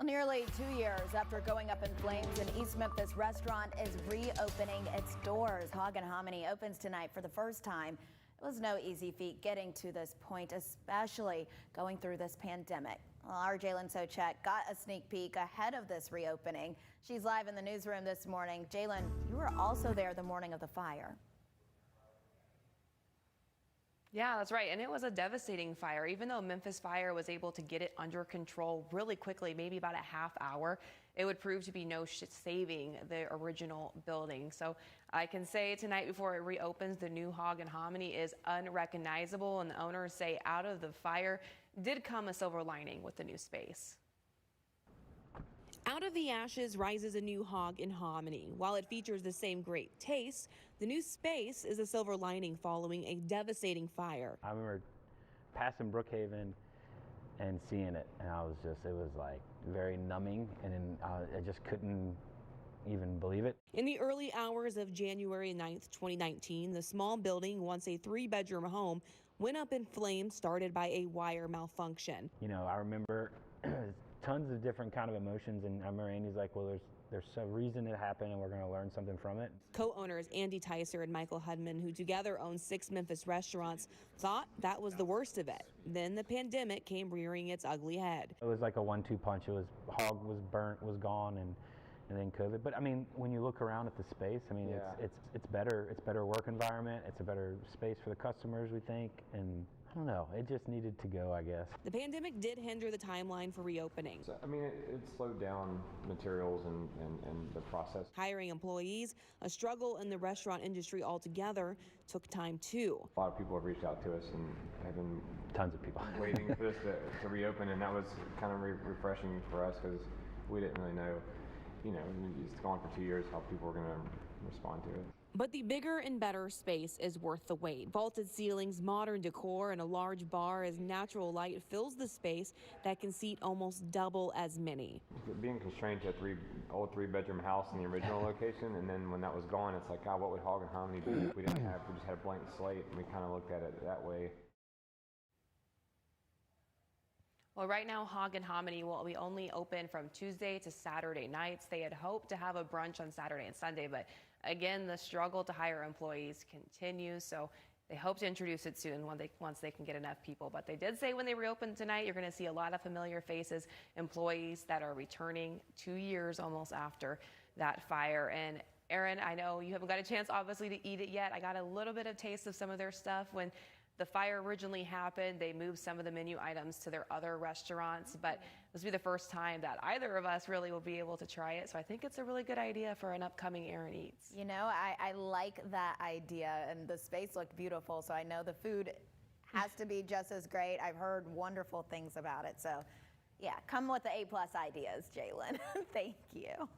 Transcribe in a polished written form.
Nearly 2 years after going up in flames, an East Memphis restaurant is reopening its doors. Hog Hominy opens tonight for the first time. It was no easy feat getting to this point, especially going through this pandemic. Well, our Jalen Sochek got a sneak peek ahead of this reopening. She's live in the newsroom this morning. Jalen, you were also there the morning of the fire. Yeah, that's right. And it was a devastating fire. Even though Memphis Fire was able to get it under control really quickly, maybe about a half hour, it would prove to be no saving the original building. So I can say tonight before it reopens, the new Hog Hominy is unrecognizable. And the owners say out of the fire did come a silver lining with the new space. Out of the ashes rises a new Hog Hominy. While it features the same great taste, the new space is a silver lining following a devastating fire. I remember passing Brookhaven and seeing it, and it was like very numbing, and I just couldn't even believe it. In the early hours of January 9th, 2019, the small building, once a 3-bedroom home, went up in flames started by a wire malfunction. You know, I remember tons of different kind of emotions, and I remember Andy's like, well, there's some reason it happened and we're going to learn something from it. Co-owners Andy Tyser and Michael Hudman, who together own 6 Memphis restaurants, thought that was the worst of it. Then the pandemic came rearing its ugly head. It was like a 1-2 punch. It was Hog was burnt, was gone, and then COVID. But I mean, when you look around at the space, I mean, yeah, it's better. It's better work environment. It's a better space for the customers, we think. And I don't know, it just needed to go, I guess. The pandemic did hinder the timeline for reopening. So, I mean, it slowed down materials and the process. Hiring employees, a struggle in the restaurant industry altogether, took time too. A lot of people have reached out to us and have been tons of people waiting for this to reopen, and that was kind of refreshing for us because we didn't really know, you know, it's gone for 2 years, how people were going to respond to it. But the bigger and better space is worth the wait. Vaulted ceilings, modern decor, and a large bar as natural light fills the space that can seat almost double as many. Being constrained to an old 3-bedroom house in the original location, and then when that was gone, it's like, God, what would Hog Hominy be if we just had a blank slate, and we kind of looked at it that way. Well, right now, Hog Hominy will be only open from Tuesday to Saturday nights. They had hoped to have a brunch on Saturday and Sunday, but again, the struggle to hire employees continues. So they hope to introduce it soon once they can get enough people. But they did say when they reopen tonight, you're going to see a lot of familiar faces, employees that are returning 2 years almost after that fire. And Aaron, I know you haven't got a chance, obviously, to eat it yet. I got a little bit of taste of some of their stuff when the fire originally happened. They moved some of the menu items to their other restaurants, but this will be the first time that either of us really will be able to try it. So I think it's a really good idea for an upcoming Aaron Eats. You know, I like that idea, and the space looked beautiful, so I know the food has to be just as great. I've heard wonderful things about it. So yeah, come with the A+ ideas, Jalen. Thank you.